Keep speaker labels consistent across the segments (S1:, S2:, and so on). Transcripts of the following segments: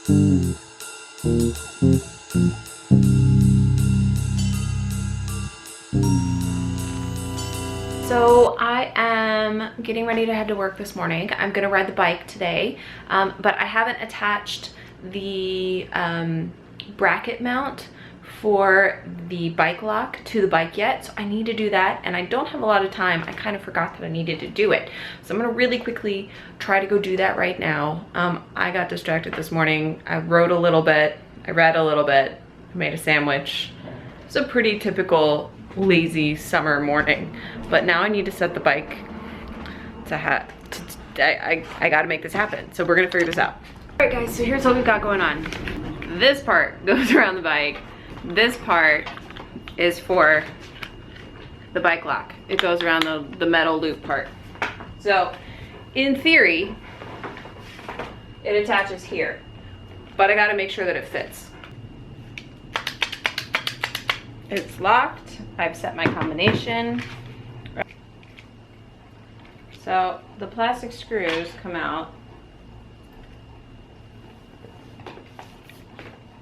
S1: So I am getting ready to head to work this morning. I'm gonna ride the bike today, but I haven't attached the bracket mount for the bike lock to the bike yet, so I need to do that, and I don't have a lot of time. I kind of forgot that I needed to do it, so I'm gonna really quickly try to go do that right now. I got distracted this morning. I wrote a little bit, I read a little bit, I made a sandwich. It's a pretty typical lazy summer morning, but now I need to set the bike I gotta make this happen, so we're gonna figure this out. All right guys, so here's what we've got going on. This part goes around the bike. This part is for the bike lock. It goes around the metal loop part. So in theory, it attaches here, but I gotta make sure that it fits. It's locked. I've set my combination. So the plastic screws come out.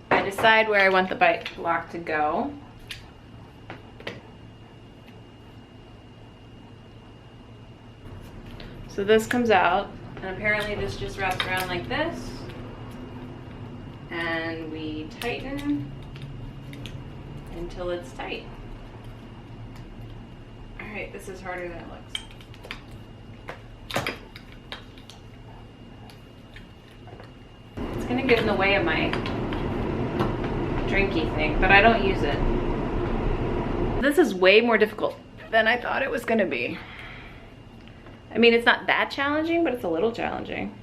S1: I decide where I want the bike lock to go. So this comes out, and apparently this just wraps around like this. And we tighten until it's tight. All right, this is harder than it looks. It's gonna get in the way of my drinky thing, but I don't use it. This is way more difficult than I thought it was gonna be. I mean, it's not that challenging, but it's a little challenging.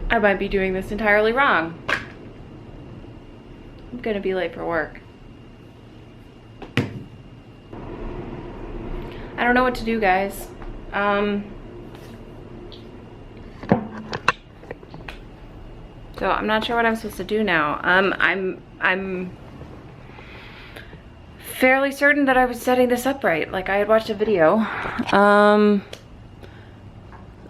S1: I might be doing this entirely wrong. I'm gonna be late for work. I don't know what to do, guys. So I'm not sure what I'm supposed to do now. I'm fairly certain that I was setting this up right. Like, I had watched a video.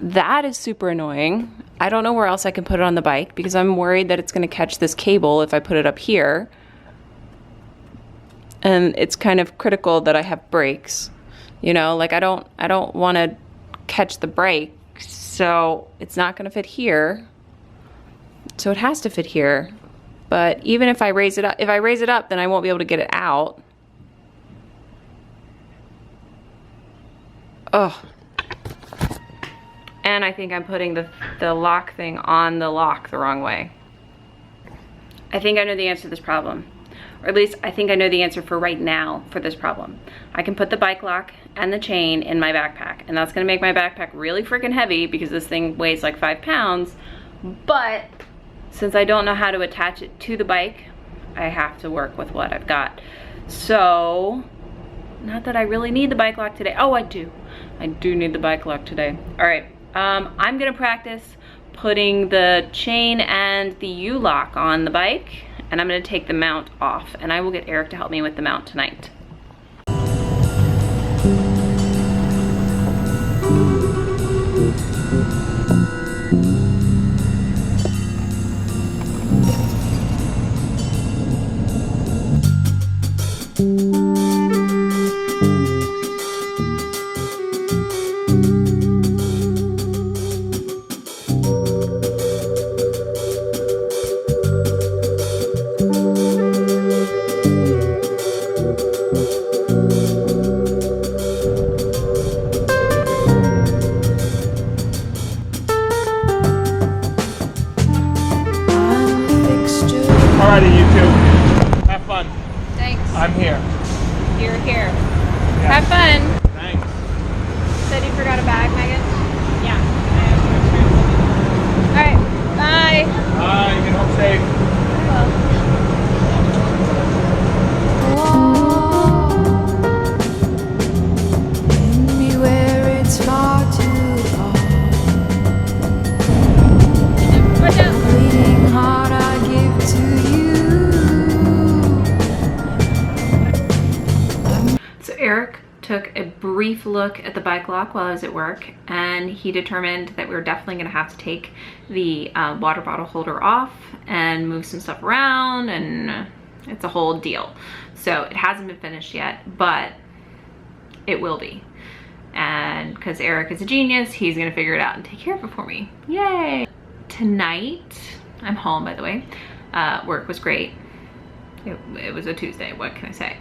S1: That is super annoying. I don't know where else I can put it on the bike because I'm worried that it's gonna catch this cable if I put it up here. And it's kind of critical that I have brakes. You know, like I don't wanna catch the brake, so it's not gonna fit here. So it has to fit here. But even if I raise it up, then I won't be able to get it out. Oh. And I think I'm putting the lock thing on the lock the wrong way. I think I know the answer to this problem. Or at least I think I know the answer for right now for this problem. I can put the bike lock and the chain in my backpack, and that's gonna make my backpack really freaking heavy because this thing weighs like 5 pounds. But since I don't know how to attach it to the bike, I have to work with what I've got. So, not that I really need the bike lock today. Oh, I do. I do need the bike lock today. All right, I'm gonna practice putting the chain and the U-lock on the bike, and I'm gonna take the mount off, and I will get Eric to help me with the mount tonight.
S2: Alrighty, you two. Have fun.
S1: Thanks.
S2: I'm here.
S1: You're here.
S2: Yeah.
S1: Have fun.
S2: Thanks.
S1: Said you forgot a bag, Megan? Yeah. Alright, bye.
S2: Bye, you can home safe.
S3: Anywhere it's far too far.
S1: Watch out.
S3: Bleeding heart I give to you.
S1: So Eric took a brief look at the bike lock while I was at work, and he determined that we were definitely gonna have to take the water bottle holder off and move some stuff around, and it's a whole deal. So it hasn't been finished yet, but it will be. And because Eric is a genius, he's gonna figure it out and take care of it for me. Yay! Tonight, I'm home, by the way. Work was great. It was a Tuesday, what can I say?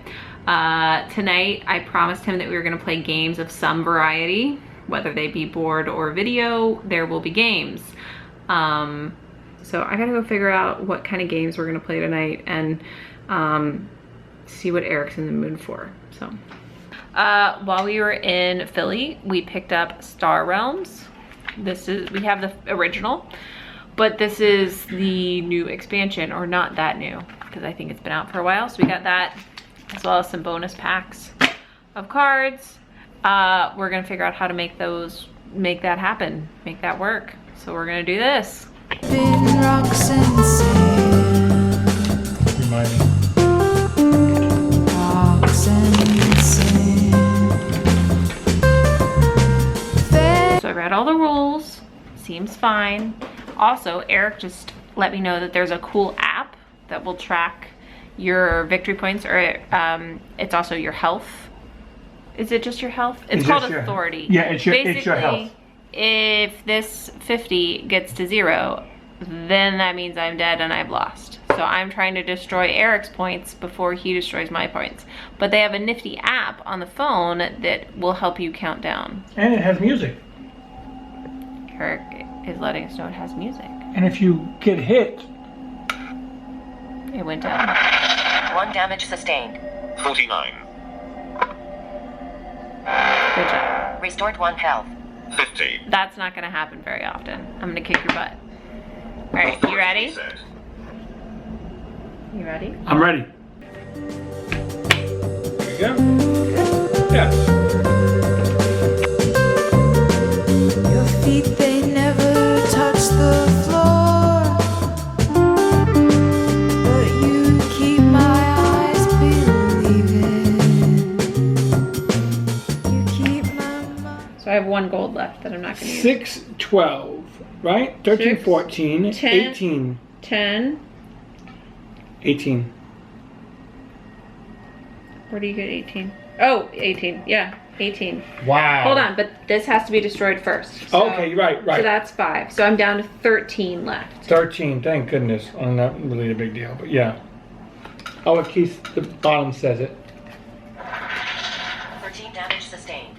S1: Tonight, I promised him that we were gonna play games of some variety, whether they be board or video, there will be games. So I gotta go figure out what kind of games we're gonna play tonight and see what Eric's in the mood for, so. While we were in Philly, we picked up Star Realms. We have the original, but this is the new expansion, or not that new, because I think it's been out for a while. So we got that, as well as some bonus packs of cards. We're gonna figure out how to make that happen, make that work. So we're gonna do this.
S3: Been rocks and sand,
S2: Remind me.
S3: rocks and sand.
S1: So I read all the rules, seems fine. Also, Eric just let me know that there's a cool app that will track your victory points, or it's also your health. Is it just your health? It's called Authority.
S2: Yeah, it's your health.
S1: Basically, if this 50 gets to 0, then that means I'm dead and I've lost. So I'm trying to destroy Eric's points before he destroys my points. But they have a nifty app on the phone that will help you count down.
S2: And it has music.
S1: Eric is letting us know it has music.
S2: And if you get hit,
S1: It went down.
S4: 1 damage sustained.
S5: 49,
S1: Good job.
S4: Restored 1 health.
S5: 50.
S1: That's not gonna happen very often. I'm gonna kick your butt. All right, you ready?
S5: Reset.
S1: You ready?
S2: I'm ready. There you go. Yeah.
S3: Your feet, they never touch the floor, but you keep my eyes believing. You keep my mind.
S1: So I have 1 gold left that I'm not gonna use.
S2: 6, 12, right? 13,
S1: 6,
S2: 14,
S1: 10.
S2: 18.
S1: 10.
S2: 18.
S1: Where do you get 18? Oh, 18. Yeah, 18.
S2: Wow.
S1: Hold on, but this has to be destroyed first. So,
S2: Okay, right.
S1: So that's 5. So I'm down to 13 left.
S2: 13, thank goodness. Well, not really a big deal, but yeah. Oh, at least the bottom says it.
S4: 13 damage sustained.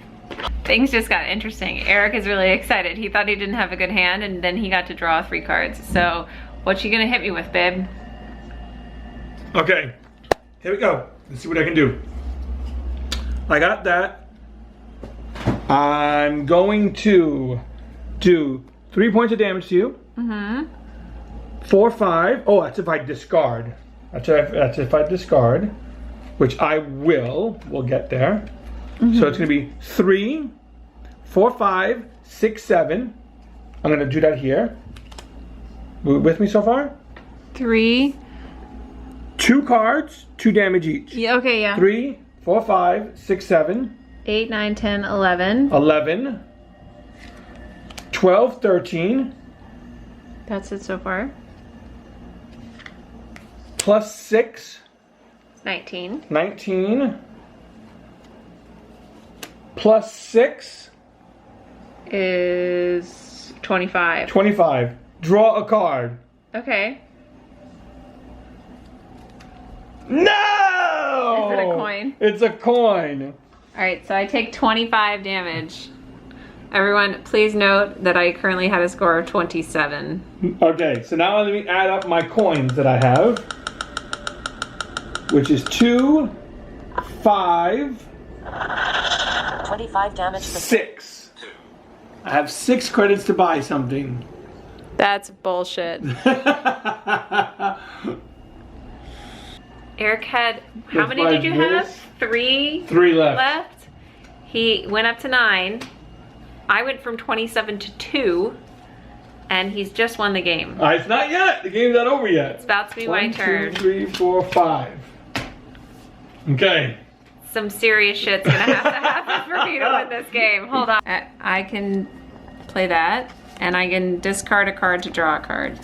S1: Things just got interesting. Eric is really excited. He thought he didn't have a good hand, and then he got to draw 3 cards. So what you gonna hit me with, babe?
S2: Okay, here we go. Let's see what I can do. I got that. I'm going to do 3 points of damage to you.
S1: Mm-hmm.
S2: 4, 5. Oh, that's if I discard. That's if I discard, which I will. We'll get there. So it's going to be 3, 4, 5, 6, 7. I'm going to do that here. With me so far?
S1: 3.
S2: 2 cards, 2 damage each.
S1: Yeah, okay, yeah.
S2: 3, 4, 5, 6, 7.
S1: 8, 9, 10, 11.
S2: 11. 12, 13.
S1: That's it so far.
S2: Plus 6,
S1: 19.
S2: 19. Plus 6,
S1: Is 25.
S2: 25. Draw a card.
S1: Okay.
S2: No!
S1: Is it a coin?
S2: It's a coin.
S1: All right, so I take 25 damage. Everyone, please note that I currently had a score of 27.
S2: Okay, so now let me add up my coins that I have, which is 2, 5,
S4: 25 damage sustained.
S2: 6. I have 6 credits to buy something.
S1: That's bullshit. Eric had, how
S2: Let's
S1: many
S2: buy
S1: did you have?
S2: this.
S1: 3
S2: 3 left.
S1: left. He went up to 9. I went from 27 to 2. And he's just won the game.
S2: It's not yet. The game's not over yet.
S1: It's about to be my turn.
S2: 1, 2, 3, 4, 5. Okay.
S1: some serious shit's gonna have to happen for me to win this game. Hold on. I can play that, and I can discard a card to draw a card.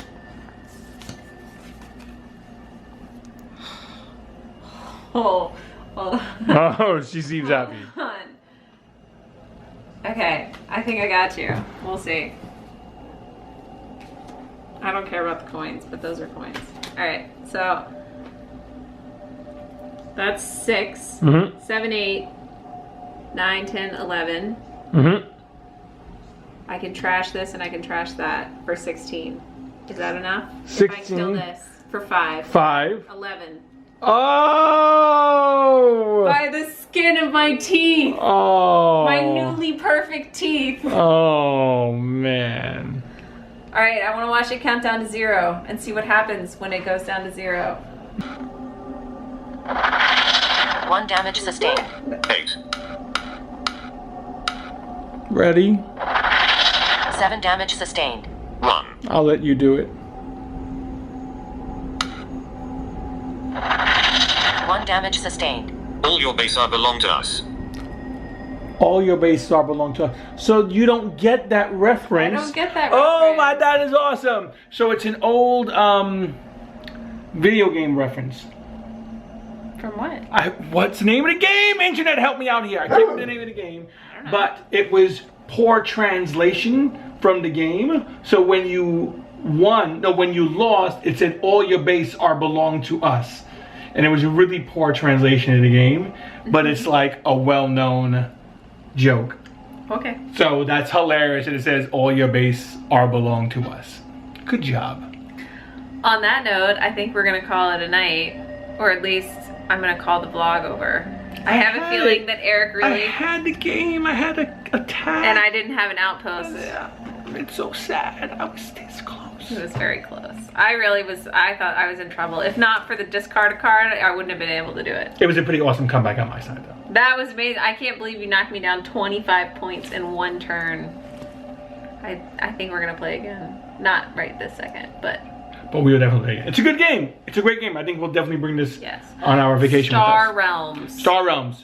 S1: Oh.
S2: Oh, she seems happy.
S1: Okay, I think I got you. We'll see. I don't care about the coins, but those are coins. Alright, so that's 6,
S2: Mm-hmm.
S1: 7, 8, 9, 10, 11.
S2: Mm-hmm.
S1: I can trash this and I can trash that for 16. Is that enough? If I
S2: 16.
S1: kill this for 5.
S2: 5.
S1: 11.
S2: Oh!
S1: By the skin of my teeth!
S2: Oh!
S1: My newly perfect teeth!
S2: Oh, man.
S1: Alright, I want to watch it count down to 0 and see what happens when it goes down to 0.
S4: 1 damage sustained.
S5: 8.
S2: Ready?
S4: 7 damage sustained.
S5: 1.
S2: I'll let you do it.
S4: 1 damage sustained.
S5: All your base are belong to us.
S2: All your bases are belong to us. So you don't get that reference.
S1: I don't get that
S2: Oh,
S1: reference.
S2: that is awesome. So it's an old video game reference.
S1: From what?
S2: What's the name of the game? Internet, help me out here. I can't remember the name of the game. But it was poor translation from the game. So when you when you lost, it said all your base are belong to us. And it was a really poor translation of the game. But it's like a well-known joke.
S1: Okay.
S2: So that's hilarious. And it says all your base are belong to us. Good job.
S1: On that note, I think we're gonna call it a night. Or at least I'm gonna call the vlog over. I have a
S2: had
S1: feeling
S2: it.
S1: that Eric
S2: I
S1: really,
S2: had the game. I had a tag.
S1: and I didn't have an outpost.
S2: Yeah, it's so sad. I was this close.
S1: It was very close. I thought I was in trouble. If not for the discard card, I wouldn't have been able to do it.
S2: It was a pretty awesome comeback on my side, though.
S1: That was amazing. I can't believe you knocked me down 25 points in one turn. I think we're gonna play again. Not right this second, but
S2: we will definitely. It's a good game. It's a great game. I think we'll definitely bring this
S1: yes.
S2: on our vacation
S1: Star
S2: with us.
S1: Realms.
S2: Star Realms.